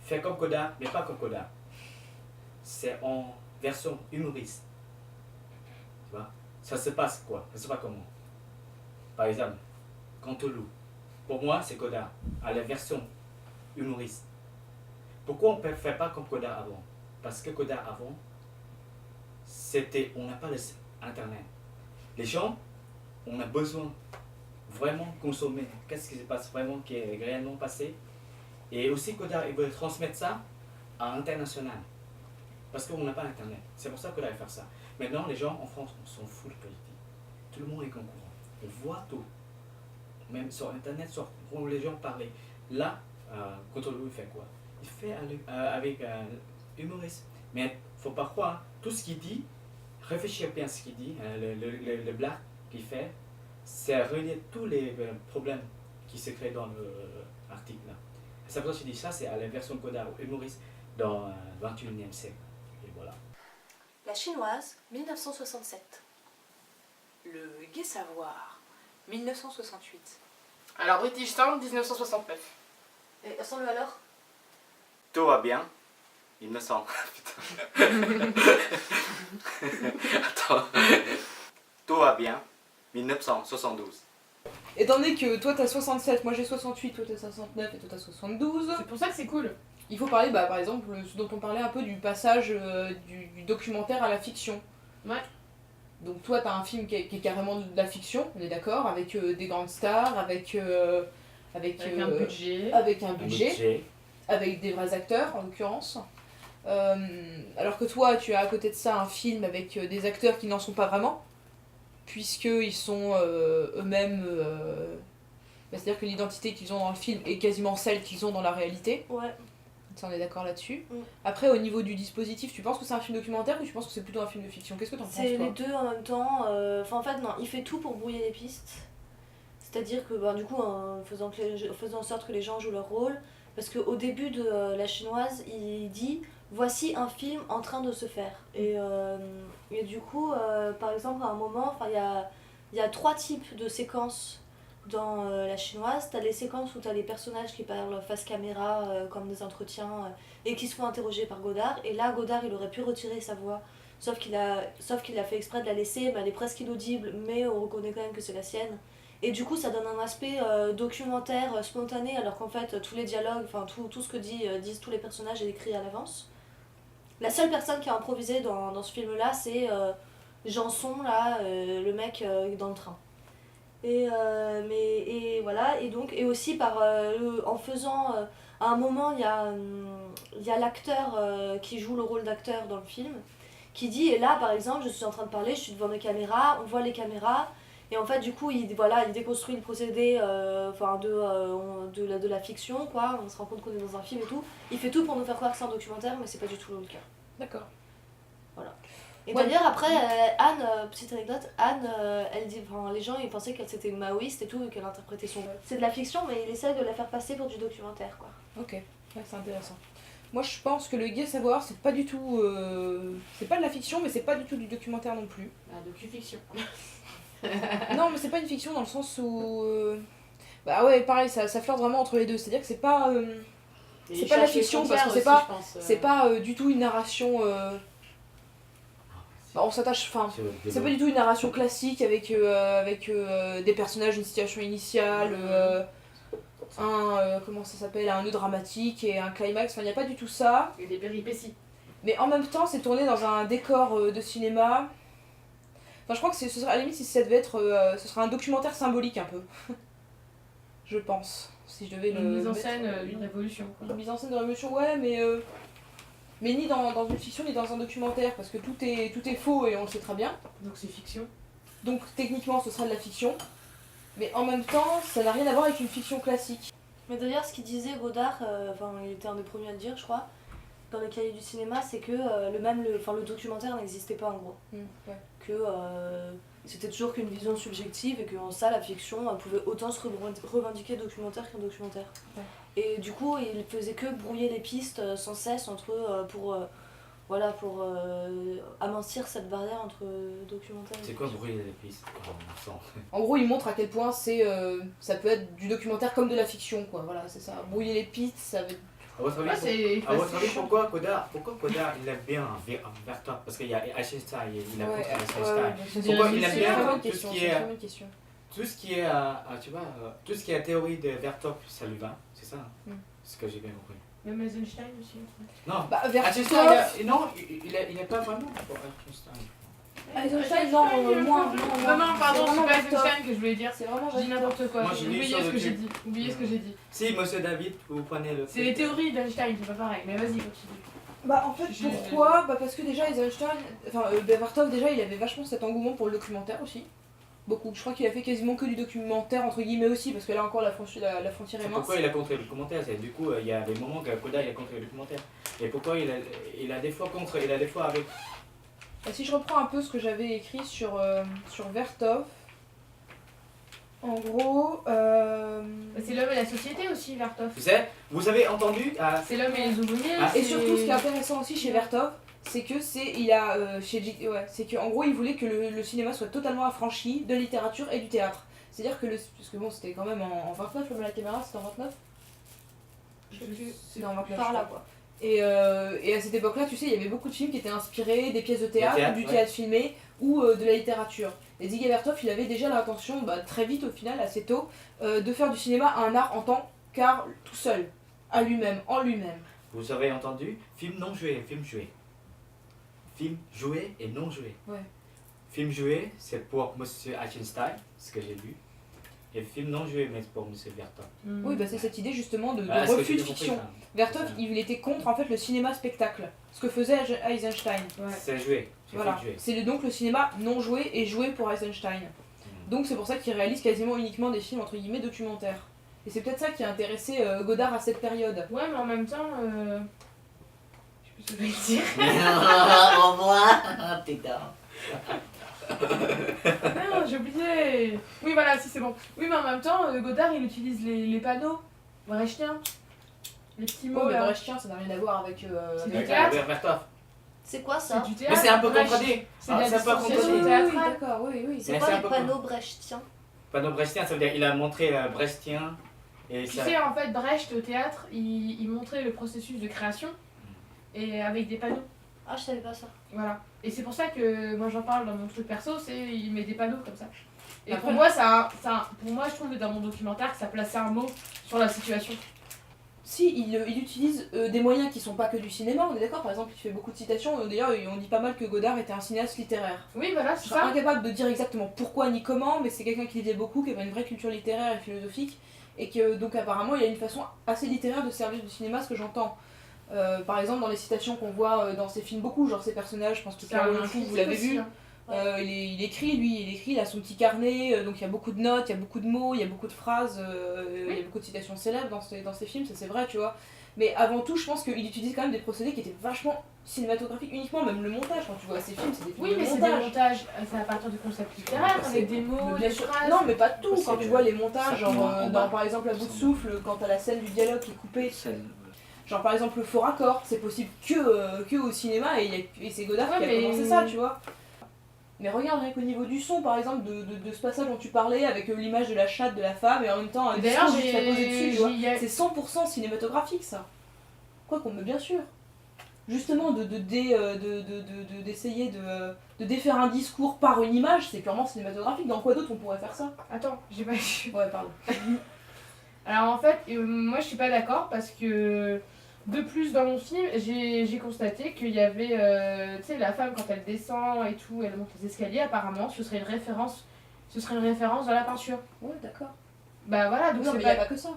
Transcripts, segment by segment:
fait comme Godard, mais pas comme Godard. C'est en version humoriste. Tu vois? Ça se passe quoi? Ça se passe comment? Par exemple, Canteloup. Pour moi, c'est Godard, à la version humoriste. Pourquoi on ne fait pas comme Godard avant? Parce que Godard avant, on n'a pas Internet. Les gens, on a besoin vraiment consommer. Qu'est-ce qui se passe vraiment, qui est réellement passé? Et aussi Godard, il veut transmettre ça à l'international. Parce qu'on n'a pas Internet. C'est pour ça que Godard va faire ça. Maintenant, les gens en France, on s'en fout de politique. Tout le monde est concurrent. On voit tout. Même sur Internet, quand les gens parlent. Là, Canteloup, il fait quoi? Il fait avec humoriste. Mais il ne faut pas croire, tout ce qu'il dit, réfléchir bien à ce qu'il dit, le blague qu'il fait, c'est relier tous les problèmes qui se créent dans l'article là. C'est pour ça que je dis ça, c'est à la version Godard humoriste dans le 21e siècle. Et voilà. La chinoise, 1967. Le Gai Savoir, 1968. Alors, British Sound, 1969. Et sans-le alors? Tout va bien. Il me semble. Attends. Tout va bien. 1972. Étant donné que toi t'as 67, moi j'ai 68, toi t'as 69 et toi t'as 72, C'est pour ça que c'est cool. il faut parler par exemple ce dont on parlait un peu du passage du documentaire à la fiction. Ouais. Donc toi t'as un film qui est carrément de la fiction, on est d'accord, avec des grandes stars, avec un budget. avec un budget, avec des vrais acteurs en l'occurrence. Alors que toi tu as à côté de ça un film avec des acteurs qui n'en sont pas vraiment, puisqu'ils sont eux-mêmes... c'est-à-dire que l'identité qu'ils ont dans le film est quasiment celle qu'ils ont dans la réalité. Ouais. Ça, on est d'accord là-dessus. Mm. Après, au niveau du dispositif, tu penses que c'est un film documentaire ou tu penses que c'est plutôt un film de fiction? Qu'est-ce que t'en penses, toi? C'est les deux en même temps. Enfin, en fait, non, il fait tout pour brouiller les pistes. C'est-à-dire que, du coup, en faisant en sorte que les gens jouent leur rôle, parce qu'au début de La Chinoise, il dit voici un film en train de se faire. Et du coup, par exemple, à un moment, il y a 3 types de séquences dans La Chinoise. T'as les séquences où t'as les personnages qui parlent face caméra, comme des entretiens, et qui se font interroger par Godard. Et là, Godard, il aurait pu retirer sa voix. Sauf qu'il a fait exprès de la laisser, mais elle est presque inaudible, mais on reconnaît quand même que c'est la sienne. Et du coup, ça donne un aspect documentaire, spontané, alors qu'en fait, tous les dialogues, enfin tout ce que disent tous les personnages est écrit à l'avance. La seule personne qui a improvisé dans ce film-là, c'est Janson, là, le mec dans le train. Et voilà, et aussi en faisant... à un moment, il y a l'acteur qui joue le rôle d'acteur dans le film, qui dit, et là, par exemple, je suis en train de parler, je suis devant mes caméras, on voit les caméras, et en fait, du coup, il déconstruit le procédé de la fiction, quoi. On se rend compte qu'on est dans un film et tout. Il fait tout pour nous faire croire que c'est un documentaire, mais c'est pas du tout le cas. D'accord. Voilà. Et d'ailleurs, après, Anne, petite anecdote, Anne, elle dit, les gens ils pensaient qu'elle c'était une maoïste et tout, et qu'elle interprétait son. C'est de la fiction, mais il essaie de la faire passer pour du documentaire, quoi. Ok, ouais, c'est intéressant. Moi je pense que le Gai Savoir, c'est pas du tout... c'est pas de la fiction, mais c'est pas du tout du documentaire non plus. Docu-fiction. Non, mais c'est pas une fiction dans le sens où... Bah ouais, pareil, ça flirte vraiment entre les deux. C'est-à-dire que c'est pas... c'est pas la fiction, parce que c'est pas du tout une narration... Bah, on s'attache... Enfin, c'est pas du tout une narration classique avec des personnages, une situation initiale, comment ça s'appelle, un nœud dramatique et un climax. Enfin, il n'y a pas du tout ça. Et des péripéties. Mais en même temps, c'est tourné dans un décor de cinéma. Enfin, je crois que ce serait, à la limite, si ça devait être... ce serait un documentaire symbolique, un peu. Je pense. Si je devais Une mise en scène d'une révolution, quoi. Une mise en scène de révolution, ouais, mais ni dans une fiction, ni dans un documentaire, parce que tout est faux et on le sait très bien. Donc c'est fiction. Donc techniquement, ce sera de la fiction. Mais en même temps, ça n'a rien à voir avec une fiction classique. Mais d'ailleurs, ce qu'il disait Godard, il était un des premiers à le dire, je crois, dans les cahiers du cinéma, c'est que le documentaire n'existait pas en gros. Ouais. Que c'était toujours qu'une vision subjective et que en ça, la fiction pouvait autant se revendiquer documentaire qu'un documentaire. Ouais. Et du coup, il faisait que brouiller les pistes sans cesse entre eux pour amincir cette barrière entre documentaire et C'est quoi fiction. brouiller les pistes? En gros, il montre à quel point ça peut être du documentaire comme de la fiction, quoi. Voilà, c'est ça. Brouiller les pistes, ça veut... À votre avis, Ouais, c'est à votre avis facile. pourquoi Godard il aime bien Vertov? Parce qu'il y a Eisenstein, il a contre Eisenstein. Pourquoi il aime C'est bien une très bonne tout ce question, qui c'est une est très bonne question. tout ce qui est tu vois tout ce qui est théorie de Vertov, ça lui va, c'est ça? Mm. C'est ce que j'ai bien compris. Même Eisenstein aussi. Non, Bah, Eisenstein, Vertov, non, il est pas vraiment pour Eisenstein. Eisenstein, non, moins, Non, pardon, c'est c'est vraiment pas Vertov. Einstein que je voulais dire. C'est vraiment Je dis n'importe quoi. Moi, j'ai lu Oubliez sur ce le que j'ai truc. dit. Oubliez ce que j'ai dit. Si, monsieur David, vous prenez le. C'est les théories d'Einstein, c'est pas pareil. Mais vas-y, continue. Bah en fait Je- pourquoi bah parce que déjà Eisenstein, Vertov déjà il avait vachement cet engouement pour le documentaire aussi. Beaucoup. Je crois qu'il a fait quasiment que du documentaire entre guillemets aussi parce que là encore la frontière est mince. Pourquoi il a contre le documentaire? C'est du coup il y a des moments que Godard il a contre le documentaire. Et pourquoi il a des fois contre, il a des fois avec. Bah, si je reprends un peu ce que j'avais écrit sur Vertov, en gros, C'est l'homme et la société aussi, Vertov. Vous avez entendu C'est l'homme et les ouvriers. Ah, et c'est- surtout ce qui est intéressant aussi chez Vertov, c'est que c'est qu'en gros il voulait que le cinéma soit totalement affranchi de littérature et du théâtre. C'est-à-dire que parce que bon c'était quand même en 29 le la caméra, c'était en 29. C'était en 29 Par je là, crois. Et à cette époque-là, tu sais, il y avait beaucoup de films qui étaient inspirés des pièces de théâtre, théâtre, ou du ouais. théâtre filmé, ou de la littérature. Et Dziga Vertov, il avait déjà l'intention, très vite au final, assez tôt, de faire du cinéma un art en tant qu'art tout seul, à lui-même, en lui-même. Vous avez entendu film non joué, film joué. Film joué et non joué. Ouais. Film joué, c'est pour monsieur Eisenstein, ce que j'ai lu. Et film non joué, mais c'est pour monsieur Vertov. Mm. Oui, c'est cette idée justement de Ah, est-ce que refus de j'ai compris, fiction. ça Vertov, il était contre en fait le cinéma spectacle, ce que faisait Eisenstein. Ouais. C'est joué. C'est Voilà. film joué. C'est donc le cinéma non joué et joué pour Eisenstein. Donc c'est pour ça qu'il réalise quasiment uniquement des films entre guillemets documentaires. Et c'est peut-être ça qui a intéressé Godard à cette période. Ouais, mais en même temps. Je sais plus ce que je vais dire. Au revoir, putain. Non, j'ai oublié. Oui, voilà, si c'est bon. Oui, mais en même temps, Godard il utilise les panneaux brechtiens. Les petits mots Oh, mais là. Brechtien, ça n'a rien à voir avec. C'est avec- du théâtre. Vertov. C'est quoi ça? C'est du théâtre. Mais c'est un peu Brecht. contradit. C'est de la C'est un peu distanciation contradit. théâtrale. d'accord, oui. C'est Mais quoi c'est un les peu panneaux brechtiens? Panneau brechtien, ça veut dire il a montré brechtien. Et Tu ça. sais, en fait, Brecht au théâtre, il montrait le processus de création et avec des panneaux. Ah, je savais pas ça. Voilà. Et c'est pour ça que moi j'en parle dans mon truc perso, c'est il met des panneaux comme ça. Et Après- pour moi, pour moi, je trouve que dans mon documentaire, que ça plaçait un mot sur la situation. Si, il utilise des moyens qui sont pas que du cinéma, on est d'accord. Par exemple, il fait beaucoup de citations. D'ailleurs, on dit pas mal que Godard était un cinéaste littéraire. Oui, voilà, Je c'est serais ça. incapable de dire exactement pourquoi ni comment, mais c'est quelqu'un qui lisait beaucoup, qui avait une vraie culture littéraire et philosophique, et que donc apparemment il a une façon assez littéraire de servir du cinéma, ce que j'entends. Par exemple, dans les citations qu'on voit dans ses films, beaucoup, genre ses personnages, je pense que C'est Carole un le Fou, vous critique l'avez aussi, vu. hein. Il écrit, il a son petit carnet, donc il y a beaucoup de notes, il y a beaucoup de mots, il y a beaucoup de phrases, il y a beaucoup de citations célèbres dans ses films, ça c'est vrai, tu vois. Mais avant tout, je pense qu'il utilise quand même des procédés qui étaient vachement cinématographiques, uniquement même le montage. Quand tu vois ses films, c'est des films Oui, de mais c'est des montage. montages, c'est à partir du concept littéraire, C'est- avec des mots, Mais bien des sûr. phrases. Non, mais pas tout. C'est Quand tu le- vois les montages, ça genre prend en dans bas. par exemple À bout de souffle, quand t'as la scène du dialogue qui est coupée, C'est- genre par exemple le faux raccord, c'est possible que au cinéma et c'est Godard Ouais, qui a mais- commencé ça, tu vois. Mais regarde rien qu'au niveau du son, par exemple, de ce passage dont tu parlais avec l'image de la chatte de la femme et en même temps un D'ailleurs, discours qui se fait poser dessus, tu vois. il y a- C'est 100% cinématographique ça. Quoi qu'on me bien sûr. Justement, d'essayer de défaire un discours par une image, c'est purement cinématographique. Dans quoi d'autre on pourrait faire ça? Attends, j'ai pas. Ouais, pardon. Alors en fait, moi je suis pas d'accord parce que de plus dans mon film, j'ai constaté qu'il y avait, tu sais, la femme quand elle descend et tout, elle monte les escaliers, apparemment, ce serait une référence dans la peinture. Ouais, d'accord. Bah voilà, donc Non, c'est mais y a pas. pas que ça.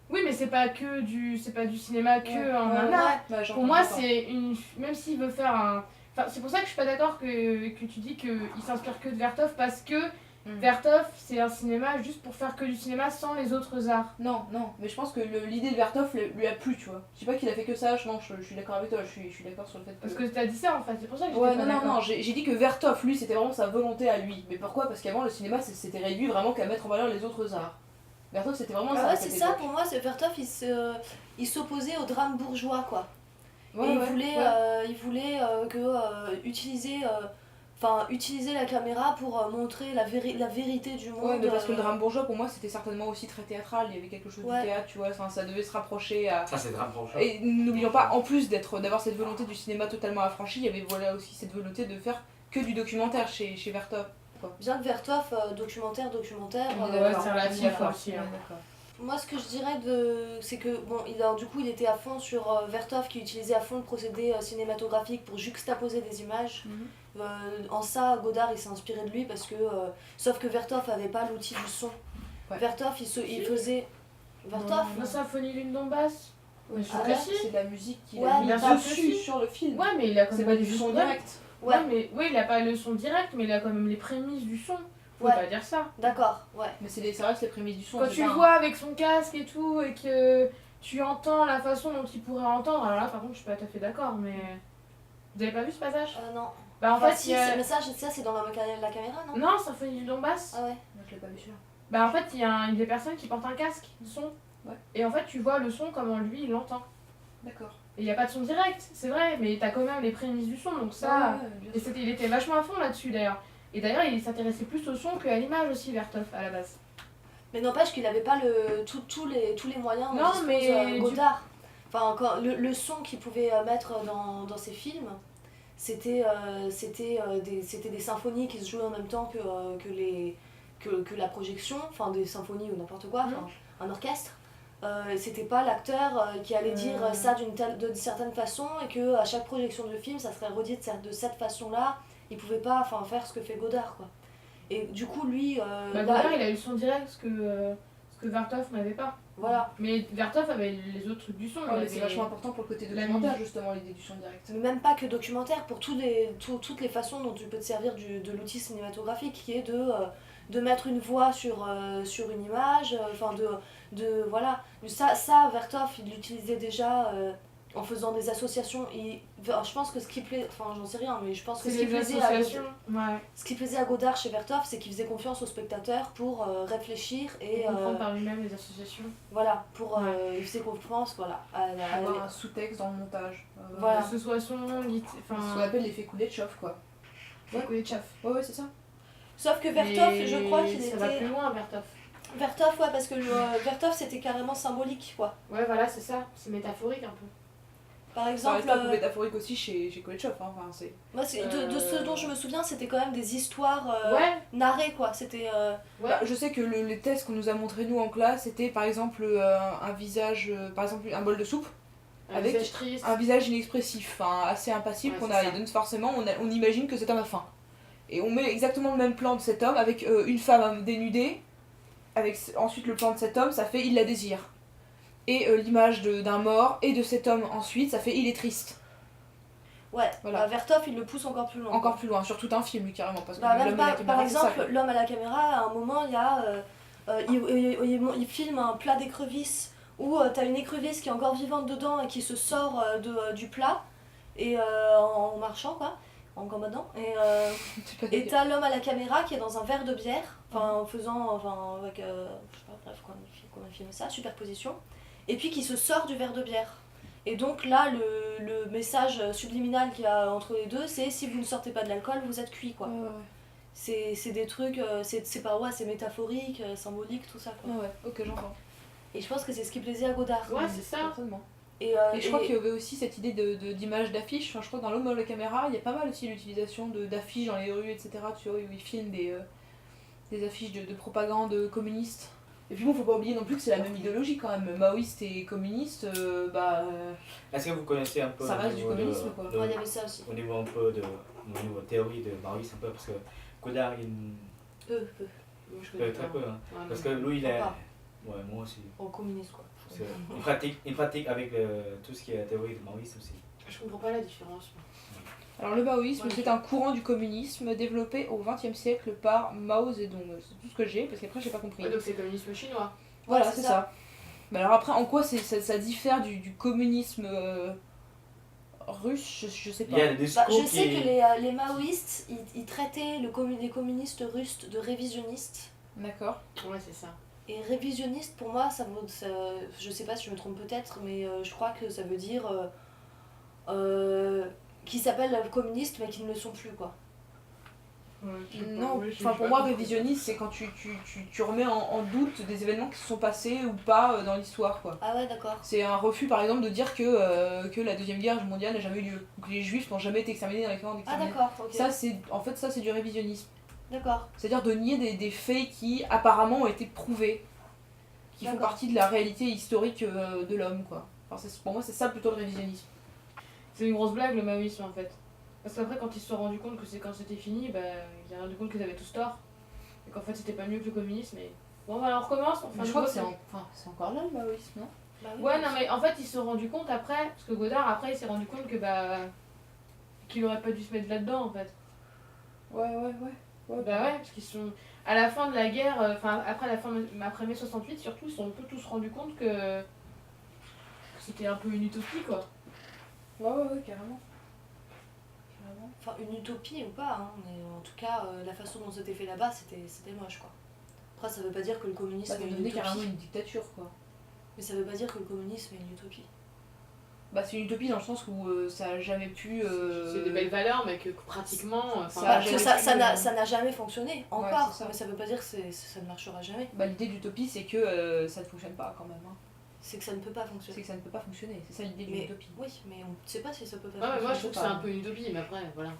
Oui, mais c'est pas du cinéma que Ouais, en ouais, un ouais. art. Ouais, j'entends, Pour moi, j'entends. c'est une. Même s'il veut faire un. Enfin, c'est pour ça que je suis pas d'accord que tu dis qu'il s'inspire que de Vertov parce que Vertov, c'est un cinéma juste pour faire que du cinéma sans les autres arts. Non, mais je pense que l'idée de Vertov lui a plu, tu vois. Je dis pas qu'il a fait que ça, je suis d'accord avec toi, je suis d'accord sur le fait que... Parce que t'as dit ça en fait, c'est pour ça que j'étais Ouais, pas non, d'accord. j'ai dit que Vertov, lui, c'était vraiment sa volonté à lui. Mais pourquoi? Parce qu'avant, le cinéma, c'était réduit vraiment qu'à mettre en valeur les autres arts. Vertov, c'était vraiment ça. Ah à ouais, cette c'est ça, époque. pour moi, c'est Vertov, il s'opposait au drame bourgeois, quoi. Ouais, Et ouais, il voulait, ouais. utiliser utiliser la caméra pour montrer la vérité du monde. Ouais, mais parce que le drame bourgeois, pour moi, c'était certainement aussi très théâtral. Il y avait quelque chose Ouais. du théâtre, tu vois, ça devait se rapprocher à. Ça, c'est drame bourgeois. Et n'oublions pas, en plus d'avoir cette volonté du cinéma totalement affranchi, il y avait voilà aussi cette volonté de faire que du documentaire chez Vertov. Bien que Vertov, documentaire, On est Ouais, d'accord, c'est on est relatif d'accord, aussi, on est hein. d'accord. moi ce que je dirais c'est que bon, du coup il était à fond sur Vertov qui utilisait à fond le procédé cinématographique pour juxtaposer des images. Mhm. En ça, Godard il s'est inspiré de lui parce que sauf que Vertov avait pas l'outil du son. Ouais. Vertov il faisait Vertov. La symphonie lune d'Ambasse. Ouais, je Ah trouve ouais, que si. C'est de la musique qu'il Ouais, a mis bien sûr que dessus si. sur le film. Ouais, mais il a quand C'est même pas du son ouais. direct. Ouais. Ouais, mais oui, il a pas le son direct, mais il a quand même les prémices du son. Faut Ouais. pas dire ça. D'accord, ouais. Mais c'est vrai que c'est les prémices du son. Quand c'est tu pas le un- vois avec son casque et tout, et que tu entends la façon dont il pourrait entendre, alors là, par contre, je suis pas tout à fait d'accord, mais. Vous avez pas vu ce passage? Non. Bah, en Enfin, fait, si, il y a. mais ça c'est dans la caméra, non? Non, symphonie du Donbass. Ah ouais. Moi, je l'ai pas vu celui-là. Bah, en fait, il y a des personnes qui portent un casque de son. Ouais. Et en fait, tu vois le son comment lui, il l'entend. D'accord. Et il y a pas de son direct, c'est vrai, mais t'as quand même les prémices du son, donc ça. Ouais, bien Et sûr. il était vachement à fond là-dessus d'ailleurs. Et d'ailleurs, il s'intéressait plus au son qu'à l'image aussi, Vertov, à la base. Mais n'empêche qu'il avait pas tous les moyens dont Non, dispose, mais Godard. Enfin, le son qu'il pouvait mettre dans ses films, c'était des symphonies qui se jouaient en même temps que la projection, enfin des symphonies ou n'importe quoi, enfin, un orchestre. C'était pas l'acteur qui allait dire ça d'une certaine façon et que à chaque projection de film ça serait redit de cette façon-là. Il pouvait pas faire ce que fait Godard, quoi. Et du coup lui Bah, Godard, il a eu le son direct, ce que Vertov n'avait pas. voilà. Mais Vertov avait les autres trucs du son. Ouais, il mais avait- c'est vachement important pour le côté la documentaire, musique. justement, l'idée du son direct. Mais même pas que documentaire, pour toutes les façons dont tu peux te servir de l'outil cinématographique, qui est de mettre une voix sur une image, voilà. Ça, Vertov, il l'utilisait déjà en faisant des associations. Je pense que ce qui plaît, enfin j'en sais rien, mais je pense que C'est ce qui les plaisait associations. Ouais. ce qui plaisait à Godard chez Vertov, c'est qu'il faisait confiance au spectateur pour réfléchir et Et comprendre par lui-même les associations. voilà, Ouais. il faisait confiance, voilà. Avoir un sous-texte dans le montage. Voilà. Que ce soit son, Ce qu'on enfin. appelle l'effet Kuleshov, quoi. Ouais, tchaf. Ouais, c'est ça. Sauf que Vertov, Mais je crois qu'il ça va était... plus loin, Vertov. Vertov, ouais, parce que Vertov c'était carrément symbolique, quoi. Ouais, voilà, c'est ça. C'est métaphorique un peu. Par Ça exemple, reste un peu métaphorique aussi chez Kuleshov, hein. Enfin, c'est... moi, de ce dont je me souviens, c'était quand même des histoires Ouais, narrées, quoi. C'était. ouais. Bah, je sais que les tests qu'on nous a montré nous en classe, c'était par exemple un visage, par exemple un bol de soupe, Un avec visage triste. un visage inexpressif, enfin assez impassible, Ouais, qu'on c'est a, ça. et donc forcément on imagine que cet homme a faim. Et on met exactement le même plan de cet homme avec une femme dénudée, avec ensuite le plan de cet homme, ça fait il la désire. Et l'image d'un mort et de cet homme ensuite, ça fait il est triste. Ouais, Voilà. bah, Vertov il le pousse encore plus loin. Encore plus loin, sur tout un film lui carrément, parce que Bah, même l'homme à la par caméra, c'est ça, exemple, quoi. l'homme à la caméra, à un moment, il y a. Il filme un plat d'écrevisses où t'as une écrevisse qui est encore vivante dedans et qui se sort du plat et en marchant, quoi, en gambadant. C'est pas Et dégueu. t'as l'homme à la caméra qui est dans un verre de bière, en faisant, avec, je sais pas, bref, comment il filme ça, superposition, et puis qui se sort du verre de bière. Et donc là, le message subliminal qu'il y a entre les deux, c'est si vous ne sortez pas de l'alcool, vous êtes cuit, quoi. Ouais. C'est des trucs, c'est pas, ouais, c'est métaphorique, symbolique, tout ça, quoi. Ouais, ok, j'entends. Et je pense que c'est ce qui plaisait à Godard. Ouais, c'est ça. Certainement. Et Et je crois qu'il y avait aussi cette idée d'image d'affiche. Enfin, je crois que dans l'homme à la caméra, il y a pas mal aussi l'utilisation d'affiches dans les rues, etc. Tu vois, où ils filment des affiches de propagande communiste. Et puis bon, faut pas oublier non plus que c'est la même idéologie quand même. Maoïste et communiste, Est-ce que vous connaissez un peu Ça au reste du niveau communisme, quoi. Ouais, il y avait ça aussi. au niveau un peu au niveau théorie de Maurice un peu parce que Godard il Peu. Moi, je connais très pas. peu hein. Ouais, Parce non. que lui il est Encore. ouais moi aussi En communiste, quoi. parce que il pratique avec tout ce qui est la théorie de Maurice aussi. Je comprends pas la différence. moi. Alors le maoïsme, Ouais. c'est un courant du communisme développé au XXe siècle par Mao Zedong. C'est tout ce que j'ai, parce qu'après j'ai pas compris. Ouais, donc c'est le communisme chinois. Voilà, Ouais, c'est ça. Mais alors après, en quoi ça diffère du communisme russe, je sais pas. Il y a des discours Bah, je sais qui que les maoïstes, ils traitaient les communistes russes de révisionnistes. D'accord. Ouais, c'est ça. Et révisionniste, pour moi, je sais pas si je me trompe peut-être, mais je crois que ça veut dire qu'ils s'appellent communistes mais qu'ils ne le sont plus, quoi. Non, enfin pour moi révisionniste c'est quand tu remets en doute des événements qui se sont passés ou pas dans l'histoire quoi. Ah ouais, d'accord. C'est un refus par exemple de dire que la deuxième guerre mondiale n'a jamais eu lieu, ou que les juifs n'ont jamais été exterminés dans les camps Ah d'extermination. d'accord, ok. Ça c'est du révisionnisme. D'accord. C'est-à-dire de nier des faits qui apparemment ont été prouvés, qui font D'accord. partie de la réalité historique de l'homme quoi. Enfin, pour moi c'est ça plutôt le révisionnisme. C'est une grosse blague le maoïsme en fait. Parce qu'après, quand ils se sont rendus compte que c'est quand c'était fini, bah, ils ont rendu compte qu'ils avaient tous tort. Et qu'en fait, c'était pas mieux que le communisme. Et bon, bah, on recommence. On fait Mais un je crois que nouveau c'est encore là le maoïsme, non? Bah oui, Ouais, non, mais en fait, ils se sont rendus compte après. Parce que Godard, après, il s'est rendu compte que bah. Qu'il aurait pas dû se mettre là-dedans en fait. Ouais. Bah ouais, parce qu'ils sont. À la fin de la guerre, enfin, après mai 68, surtout, ils se sont un peu tous rendus compte que c'était un peu une utopie quoi. Ouais, carrément. enfin une utopie ou pas, hein, mais en tout cas, la façon dont c'était fait là-bas, c'était moche quoi. Après, ça veut pas dire que le communisme Bah, est ça une devenait utopie. carrément une dictature quoi. Mais ça veut pas dire que le communisme est une utopie. Bah, c'est une utopie dans le sens où ça a jamais pu. C'est des belles valeurs, mais que pratiquement. Ça Bah, a que jamais ça n'a jamais fonctionné, encore, c'est ça. mais ça veut pas dire que ça ne marchera jamais. Bah, l'idée d'utopie c'est que ça ne fonctionne pas quand même. Hein. C'est que ça ne peut pas C'est fonctionner. que ça ne peut pas fonctionner, c'est ça l'idée d'une Mais, utopie. oui, mais on ne sait pas si ça peut pas Ouais, mais moi je fonctionner. trouve que c'est un peu une utopie, mais après, voilà. Moi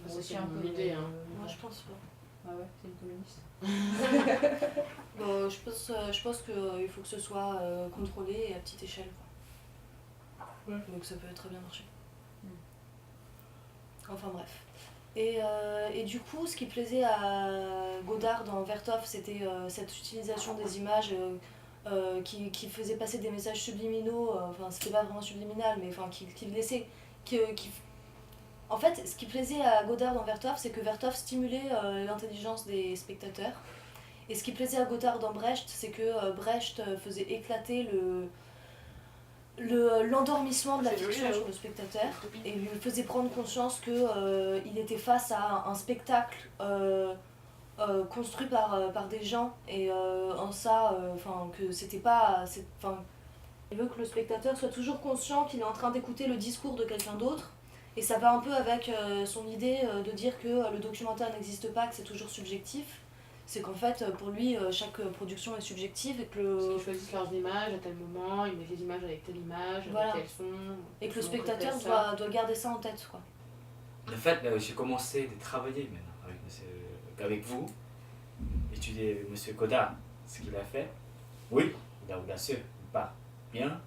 Ça, aussi c'est un mon peu. idée, hein. Moi, je pense pas. Ah ouais, c'est une communiste. Bon, je pense qu'il faut que ce soit contrôlé et à petite échelle. Quoi. Ouais. Donc ça peut très bien marcher. Mm. Enfin bref. Et du coup, ce qui plaisait à Godard dans Vertov, c'était cette utilisation des images qui faisait passer des messages subliminaux. Enfin, c'était pas vraiment subliminal, mais enfin, qui laissait. En fait, ce qui plaisait à Godard dans Vertov, c'est que Vertov stimulait l'intelligence des spectateurs. Et ce qui plaisait à Godard dans Brecht, c'est que Brecht faisait éclater l'endormissement de la C'est joli, fiction là-haut. sur le spectateur et lui faisait prendre conscience que il était face à un spectacle construit par des gens et en ça, que c'était pas... il veut que le spectateur soit toujours conscient qu'il est en train d'écouter le discours de quelqu'un d'autre. Et ça va un peu avec son idée de dire que le documentaire n'existe pas, que c'est toujours subjectif. C'est qu'en fait, pour lui, chaque production est subjective et que Parce qu'ils choisissent leurs images à tel moment, ils mettent les images avec telle image, Voilà. avec tel son. et que le on spectateur répète ça. doit garder ça en tête. Quoi. Le fait, j'ai commencé de travailler maintenant avec vous, étudier M. Godard, ce qu'il a fait. Oui, il a audacieux, il part bien.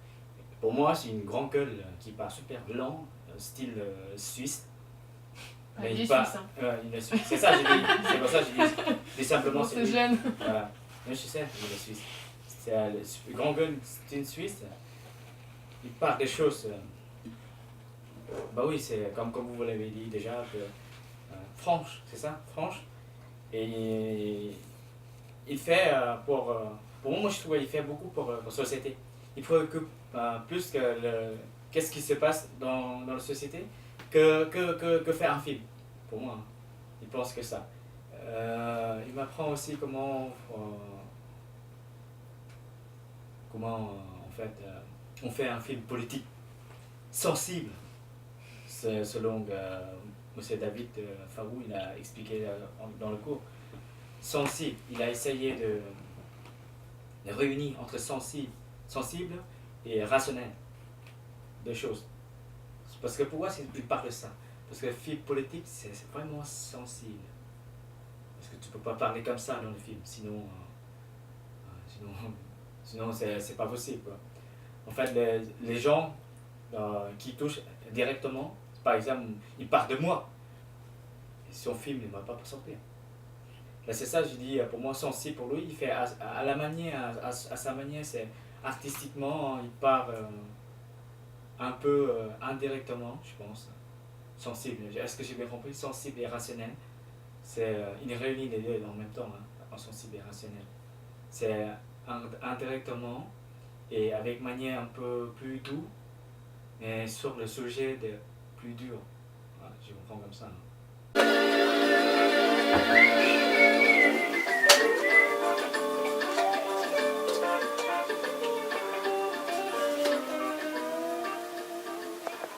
Pour moi, c'est une grande gueule qui part super lent, style suisse. Ah, Mais il est part- suisse, hein. il est suisse. C'est ça, j'ai dit. C'est pour ça que j'ai dit. Tout simplement, On c'est se lui. gêne. Voilà. Mais je sais, il est suisse. C'est le grand gueule, c'est une Suisse. Il part des choses. Bah oui, c'est comme vous l'avez dit déjà, que, franche, c'est ça, franche. Et il fait pour moi, je trouve qu'il fait beaucoup pour la société. Il préoccupe plus que qu'est-ce qui se passe dans la société que faire un film, pour moi. Il pense que ça. Il m'apprend aussi comment en fait on fait un film politique sensible. Selon M. David Farou, il a expliqué dans le cours. Sensible, il a essayé de réunir entre sensible et rationnel deux choses. Parce que pourquoi il parle de ça? Parce que le film politique, c'est vraiment sensible. Parce que tu peux pas parler comme ça dans le film, sinon c'est pas possible. Quoi. En fait, les gens qui touchent directement, par exemple, ils parlent de moi. Et son film, il ne va pas sortir. Là, c'est ça, je dis, pour moi, sensible pour lui, il fait à sa manière, c'est artistiquement, il part un peu indirectement, je pense. Sensible, est-ce que j'ai bien compris? Sensible et rationnel. Il réunit les deux en même temps, en sensible et rationnel. C'est indirectement et avec manière un peu plus douce, mais sur le sujet de plus dur. Voilà, je comprends comme ça.